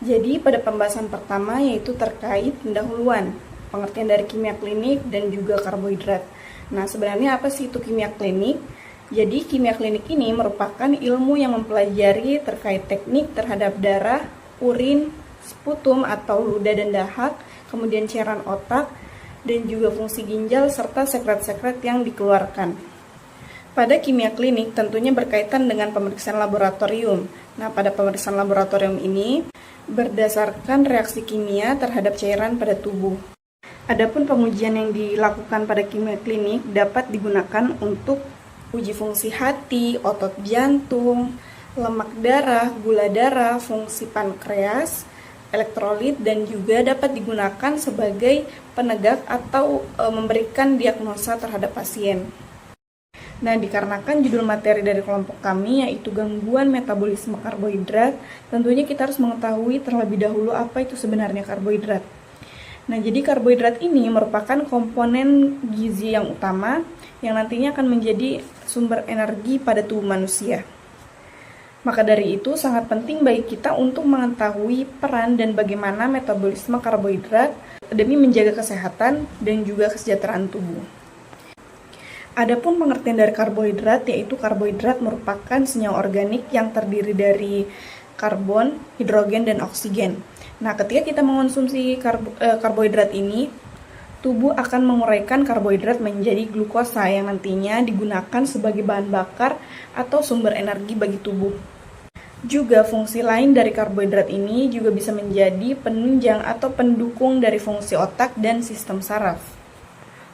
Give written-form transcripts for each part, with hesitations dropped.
Jadi pada pembahasan pertama yaitu terkait pendahuluan, pengertian dari kimia klinik dan juga karbohidrat. Nah, sebenarnya apa sih itu kimia klinik? Jadi kimia klinik ini merupakan ilmu yang mempelajari terkait teknik terhadap darah, urin, sputum atau ludah dan dahak, kemudian cairan otak, dan juga fungsi ginjal serta sekret-sekret yang dikeluarkan. Pada kimia klinik tentunya berkaitan dengan pemeriksaan laboratorium. Nah, pada pemeriksaan laboratorium ini berdasarkan reaksi kimia terhadap cairan pada tubuh. Adapun pengujian yang dilakukan pada kimia klinik dapat digunakan untuk uji fungsi hati, otot jantung, lemak darah, gula darah, fungsi pankreas, elektrolit, dan juga dapat digunakan sebagai penegak atau memberikan diagnosa terhadap pasien. Nah, dikarenakan judul materi dari kelompok kami yaitu gangguan metabolisme karbohidrat, tentunya kita harus mengetahui terlebih dahulu apa itu sebenarnya karbohidrat. Nah, jadi karbohidrat ini merupakan komponen gizi yang utama yang nantinya akan menjadi sumber energi pada tubuh manusia. Maka dari itu sangat penting bagi kita untuk mengetahui peran dan bagaimana metabolisme karbohidrat demi menjaga kesehatan dan juga kesejahteraan tubuh. Adapun pengertian dari karbohidrat yaitu karbohidrat merupakan senyawa organik yang terdiri dari karbon, hidrogen, dan oksigen. Nah, ketika kita mengonsumsi karbohidrat ini, tubuh akan menguraikan karbohidrat menjadi glukosa yang nantinya digunakan sebagai bahan bakar atau sumber energi bagi tubuh. Juga fungsi lain dari karbohidrat ini juga bisa menjadi penunjang atau pendukung dari fungsi otak dan sistem saraf,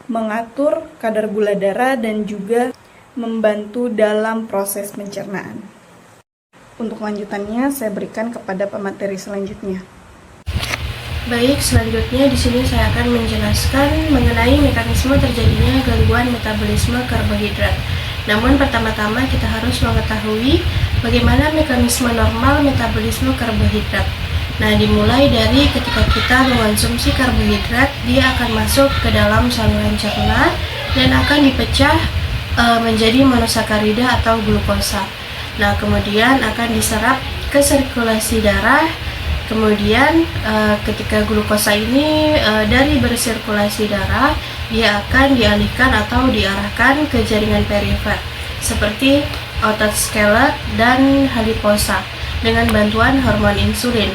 mengatur kadar gula darah dan juga membantu dalam proses pencernaan. Untuk lanjutannya saya berikan kepada pemateri selanjutnya. Baik, selanjutnya di sini saya akan menjelaskan mengenai mekanisme terjadinya gangguan metabolisme karbohidrat. Namun pertama-tama kita harus mengetahui bagaimana mekanisme normal metabolisme karbohidrat. Nah, dimulai dari ketika kita mengonsumsi karbohidrat, dia akan masuk ke dalam saluran cerna dan akan dipecah menjadi monosakarida atau glukosa. Nah, kemudian akan diserap ke sirkulasi darah. Kemudian ketika glukosa ini dari bersirkulasi darah, dia akan dialihkan atau diarahkan ke jaringan perifer seperti otot skelet dan haliposa dengan bantuan hormon insulin.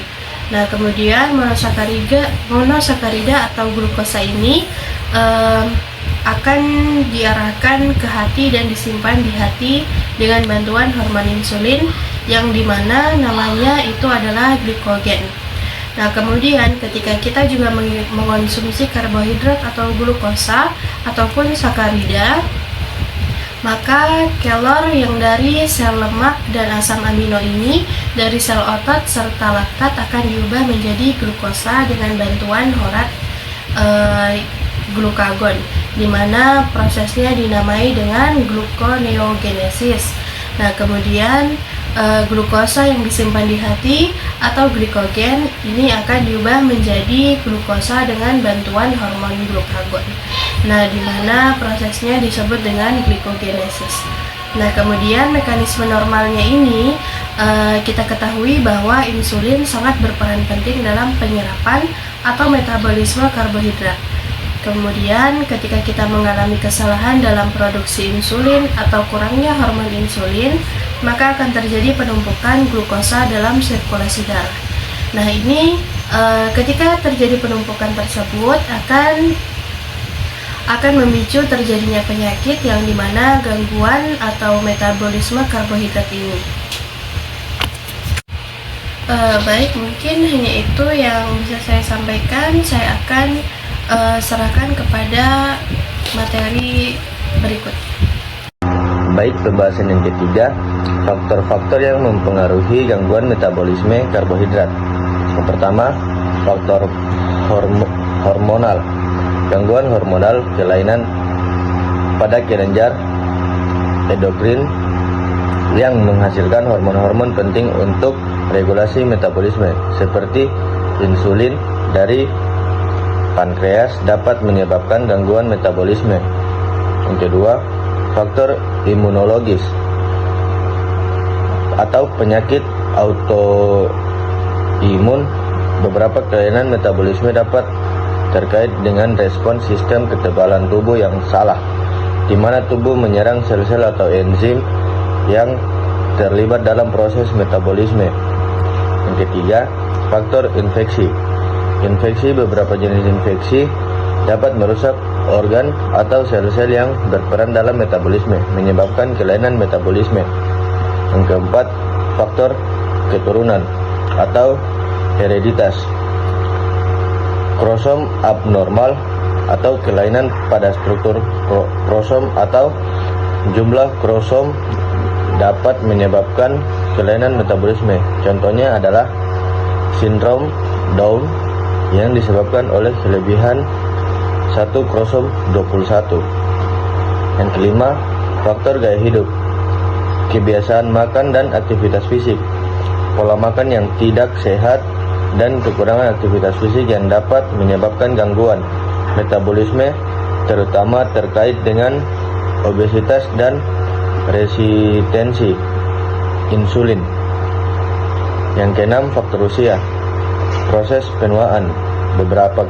Nah, kemudian monosakarida atau glukosa ini akan diarahkan ke hati dan disimpan di hati dengan bantuan hormon insulin yang dimana namanya itu adalah glikogen. Nah, kemudian ketika kita juga mengonsumsi karbohidrat atau glukosa ataupun sakarida, maka kelor yang dari sel lemak dan asam amino ini dari sel otot serta laktat akan diubah menjadi glukosa dengan bantuan horat glukagon, di mana prosesnya dinamai dengan gluconeogenesis. Nah, kemudian glukosa yang disimpan di hati atau glikogen ini akan diubah menjadi glukosa dengan bantuan hormon glukagon. Nah, di mana prosesnya disebut dengan glikogenesis. Nah, kemudian mekanisme normalnya ini kita ketahui bahwa insulin sangat berperan penting dalam penyerapan atau metabolisme karbohidrat. Kemudian ketika kita mengalami kesalahan dalam produksi insulin atau kurangnya hormon insulin, maka akan terjadi penumpukan glukosa dalam sirkulasi darah. Nah, ini ketika terjadi penumpukan tersebut akan memicu terjadinya penyakit yang dimana gangguan atau metabolisme karbohidrat ini. Baik, mungkin hanya itu yang bisa saya sampaikan. Saya akan serahkan kepada materi berikut. Baik, pembahasan yang ketiga, faktor-faktor yang mempengaruhi gangguan metabolisme karbohidrat. Yang pertama, faktor hormonal. Gangguan hormonal kelainan pada kelenjar endokrin yang menghasilkan hormon-hormon penting untuk regulasi metabolisme, seperti insulin dari pankreas dapat menyebabkan gangguan metabolisme. Yang kedua, faktor imunologis atau penyakit autoimun beberapa kelainan metabolisme dapat terkait dengan respons sistem kekebalan tubuh yang salah, di mana tubuh menyerang sel-sel atau enzim yang terlibat dalam proses metabolisme. Yang ketiga, faktor infeksi. Infeksi, beberapa jenis infeksi dapat merusak organ atau sel-sel yang berperan dalam metabolisme, menyebabkan kelainan metabolisme. Yang keempat, faktor keturunan atau hereditas. Kromosom abnormal atau kelainan pada struktur kromosom atau jumlah kromosom dapat menyebabkan kelainan metabolisme. Contohnya adalah sindrom Down yang disebabkan oleh kelebihan 1 kromosom 21. Yang kelima, faktor gaya hidup. Kebiasaan makan dan aktivitas fisik. Pola makan yang tidak sehat dan kekurangan aktivitas fisik yang dapat menyebabkan gangguan metabolisme, terutama terkait dengan obesitas dan resistensi insulin. Yang keenam, faktor usia. Proses penuaan. Beberapa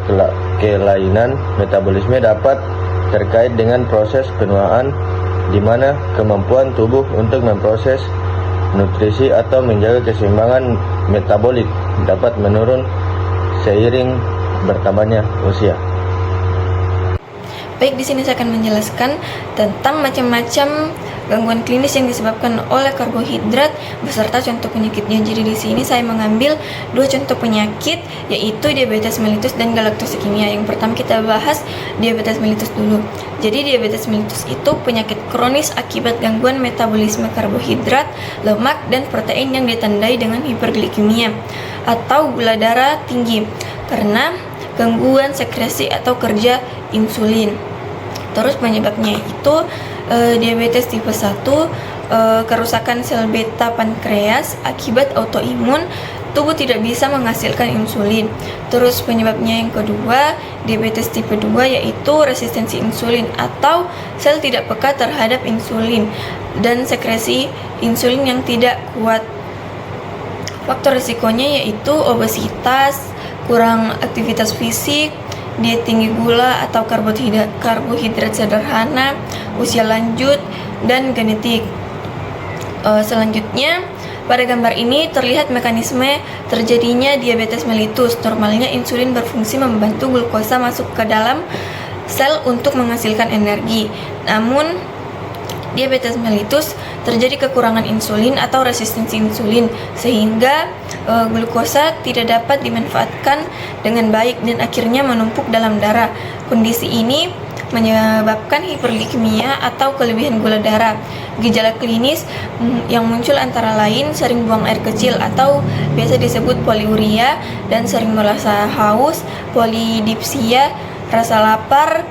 kelainan metabolisme dapat terkait dengan proses penuaan, di mana kemampuan tubuh untuk memproses nutrisi atau menjaga keseimbangan metabolik dapat menurun seiring bertambahnya usia. Baik, di sini saya akan menjelaskan tentang macam-macam gangguan klinis yang disebabkan oleh karbohidrat beserta contoh penyakitnya. Jadi di sini saya mengambil 2 contoh penyakit, yaitu diabetes mellitus dan galaktosikemia. Yang pertama kita bahas diabetes mellitus dulu. Jadi diabetes mellitus itu penyakit kronis akibat gangguan metabolisme karbohidrat, lemak, dan protein yang ditandai dengan hiperglikemia atau gula darah tinggi karena gangguan sekresi atau kerja insulin. Terus penyebabnya itu diabetes tipe 1, kerusakan sel beta pankreas akibat autoimun, tubuh tidak bisa menghasilkan insulin. Terus penyebabnya yang kedua, diabetes tipe 2, yaitu resistensi insulin atau sel tidak peka terhadap insulin dan sekresi insulin yang tidak kuat. Faktor risikonya yaitu obesitas, kurang aktivitas fisik, diet tinggi gula atau karbohidrat sederhana, usia lanjut, dan genetik. Selanjutnya, pada gambar ini terlihat mekanisme terjadinya diabetes mellitus. Normalnya insulin berfungsi membantu glukosa masuk ke dalam sel untuk menghasilkan energi. Namun, diabetes mellitus terjadi kekurangan insulin atau resistensi insulin sehingga glukosa tidak dapat dimanfaatkan dengan baik dan akhirnya menumpuk dalam darah. Kondisi ini menyebabkan hiperglikemia atau kelebihan gula darah. Gejala klinis yang muncul antara lain sering buang air kecil atau biasa disebut poliuria dan sering merasa haus, polidipsia, rasa lapar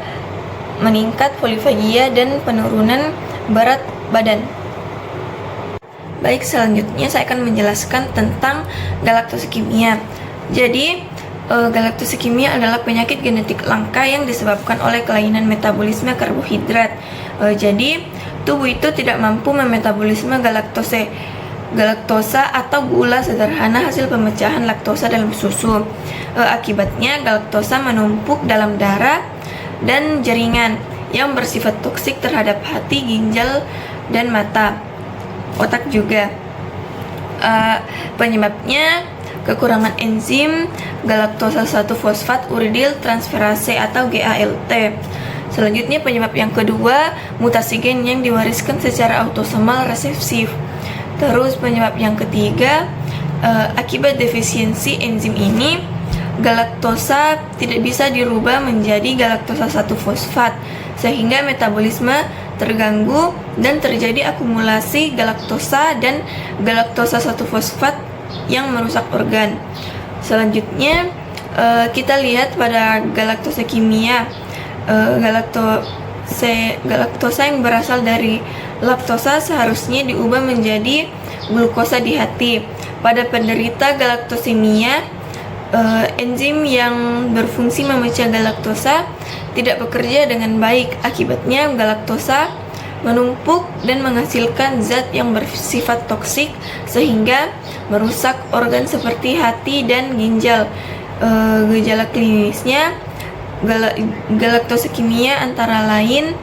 meningkat, polifagia, dan penurunan berat badan. Baik, selanjutnya saya akan menjelaskan tentang galaktosikemia. Jadi, galaktosikemia adalah penyakit genetik langka yang disebabkan oleh kelainan metabolisme karbohidrat. Jadi, tubuh itu tidak mampu memetabolisme galaktosa atau gula sederhana hasil pemecahan laktosa dalam susu. Akibatnya, galaktosa menumpuk dalam darah dan jaringan yang bersifat toksik terhadap hati, ginjal, dan mata. Otak juga. Penyebabnya kekurangan enzim galaktosa 1 fosfat uridyl transferase atau GALT. Selanjutnya penyebab yang kedua, mutasi gen yang diwariskan secara autosomal resesif. Terus penyebab yang ketiga, akibat defisiensi enzim ini galaktosa tidak bisa dirubah menjadi galaktosa 1 fosfat sehingga metabolisme terganggu dan terjadi akumulasi galaktosa dan galaktosa 1 fosfat yang merusak organ. Selanjutnya kita lihat pada galaktosikemia. Galaktosa yang berasal dari laktosa seharusnya diubah menjadi glukosa di hati. Pada penderita galaktosemia, enzim yang berfungsi memecah galaktosa tidak bekerja dengan baik. Akibatnya galaktosa menumpuk dan menghasilkan zat yang bersifat toksik sehingga merusak organ seperti hati dan ginjal. Gejala klinisnya galaktosekimia antara lain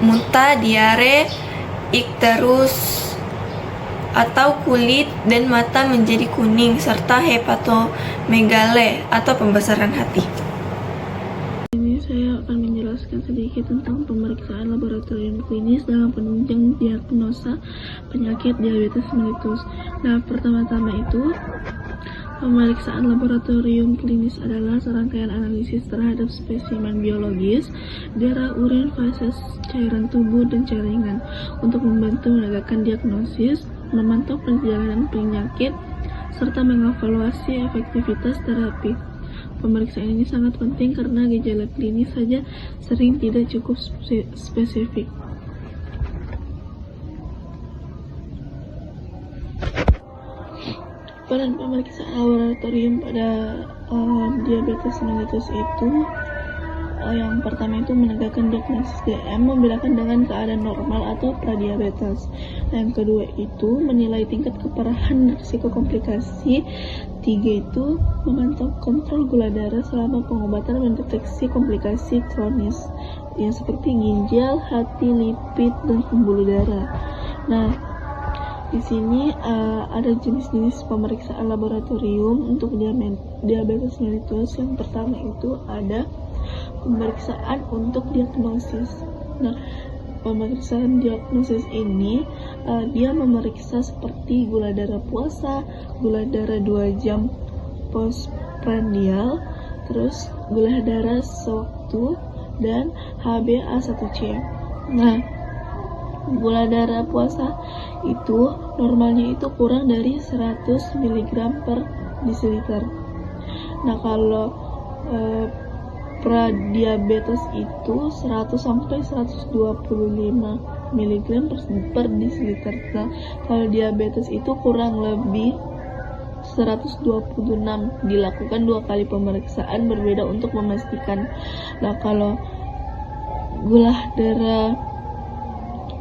muntah, diare, ikterus atau kulit dan mata menjadi kuning, serta hepatomegale atau pembesaran hati. Ini saya akan menjelaskan sedikit tentang pemeriksaan laboratorium klinis dalam penunjang diagnosa penyakit diabetes mellitus. Nah, pertama-tama itu pemeriksaan laboratorium klinis adalah serangkaian analisis terhadap spesimen biologis, darah, urin, fases cairan tubuh, dan jaringan untuk membantu menegakkan diagnosis, memantau perjalanan penyakit, serta mengevaluasi efektivitas terapi. Pemeriksaan ini sangat penting karena gejala klinis saja sering tidak cukup spesifik. Peran pemeriksaan laboratorium pada diabetes mellitus itu yang pertama itu menegakkan diagnosis DM, membedakan dengan keadaan normal atau pradiabetes. Yang kedua itu menilai tingkat keparahan risiko komplikasi. Tiga itu memantau kontrol gula darah selama pengobatan, mendeteksi komplikasi kronis yang seperti ginjal, hati, lipid, dan pembuluh darah. Nah, di sini ada jenis-jenis pemeriksaan laboratorium untuk diabetes mellitus. Yang pertama itu ada pemeriksaan untuk diagnosis. Nah, pemeriksaan diagnosis ini dia memeriksa seperti gula darah puasa, gula darah 2 jam postprandial, terus gula darah sewaktu, dan HbA1c. Nah, gula darah puasa itu normalnya itu kurang dari 100 mg per desiliter. Nah, kalau pradiabetes itu 100 sampai 125 mg per desiliter. Nah, kalau diabetes itu kurang lebih 126. Dilakukan 2 kali pemeriksaan berbeda untuk memastikan. Nah, kalau gula darah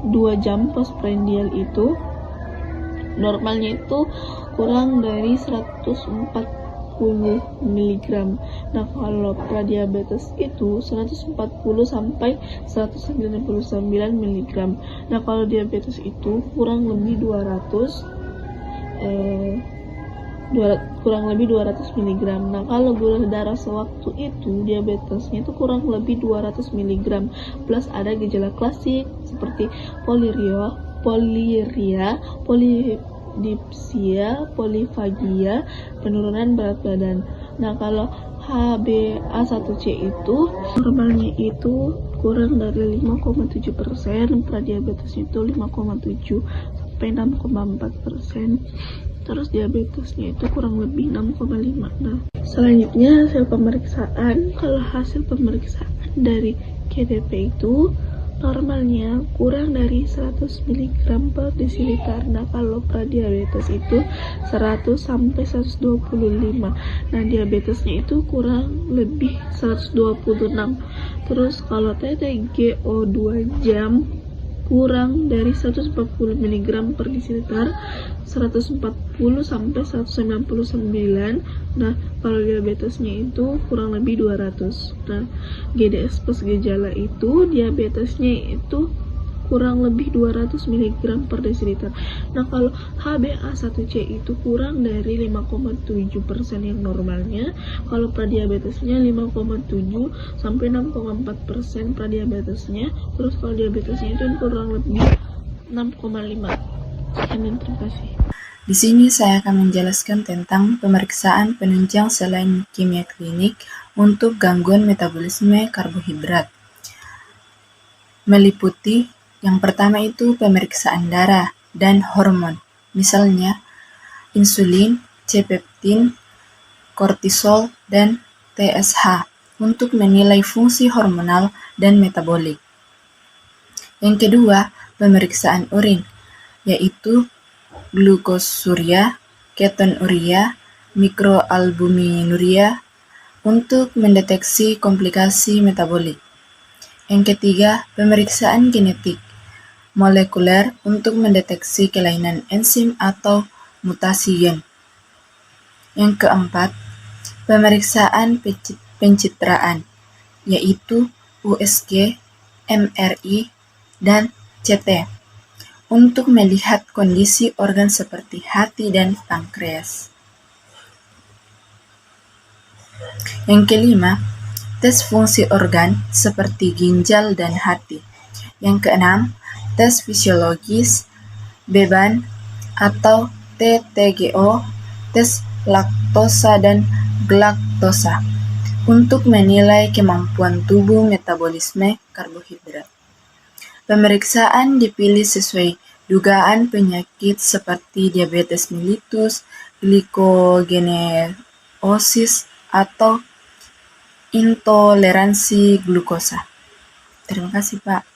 2 jam postprandial itu normalnya itu kurang dari 140 mg. Nah, kalau pradiabetes itu 140 sampai 199 mg. Nah, kalau diabetes itu kurang lebih 200 mg. Nah, kalau gula darah sewaktu itu diabetesnya itu kurang lebih 200 mg. Plus ada gejala klasik seperti poliuria, polidipsia, polifagia, penurunan berat badan. Nah, kalau HbA1c itu normalnya itu kurang dari 5,7%, pradiabetesnya itu 5,7 sampai 6,4%. Terus diabetesnya itu kurang lebih 6,5. Nah, selanjutnya hasil pemeriksaan. Kalau hasil pemeriksaan dari KDP itu normalnya kurang dari 100 mg per desiliter. Nah, kalau pradiabetes itu 100 sampai 125. Nah, diabetesnya itu kurang lebih 126. Terus kalau TTGO 2 jam kurang dari 140 mg per desiliter, 140 sampai 199. Nah, kalau diabetesnya itu kurang lebih 200. Nah, GDS plus gejala itu diabetesnya itu kurang lebih 200 mg per desiliter. Nah, kalau HbA1c itu kurang dari 5,7% yang normalnya. Kalau pradiabetesnya 5,7 sampai 6,4% pradiabetesnya. Terus kalau diabetesnya itu kurang lebih 6,5. Sekian, terima kasih. Di sini saya akan menjelaskan tentang pemeriksaan penunjang selain kimia klinik untuk gangguan metabolisme karbohidrat. Meliputi yang pertama itu pemeriksaan darah dan hormon, misalnya insulin, C-peptin, kortisol, dan TSH untuk menilai fungsi hormonal dan metabolik. Yang kedua, pemeriksaan urin, yaitu glukosuria, ketonuria, mikroalbuminuria untuk mendeteksi komplikasi metabolik. Yang ketiga, pemeriksaan genetik molekuler untuk mendeteksi kelainan enzim atau mutasi gen. Yang keempat, pemeriksaan pencitraan, yaitu USG, MRI, dan CT, untuk melihat kondisi organ seperti hati dan pankreas. Yang kelima, tes fungsi organ seperti ginjal dan hati. Yang keenam, tes fisiologis, beban atau TTGO, tes laktosa dan galaktosa, untuk menilai kemampuan tubuh metabolisme karbohidrat. Pemeriksaan dipilih sesuai dugaan penyakit seperti diabetes mellitus, glikogeneosis, atau intoleransi glukosa. Terima kasih, Pak.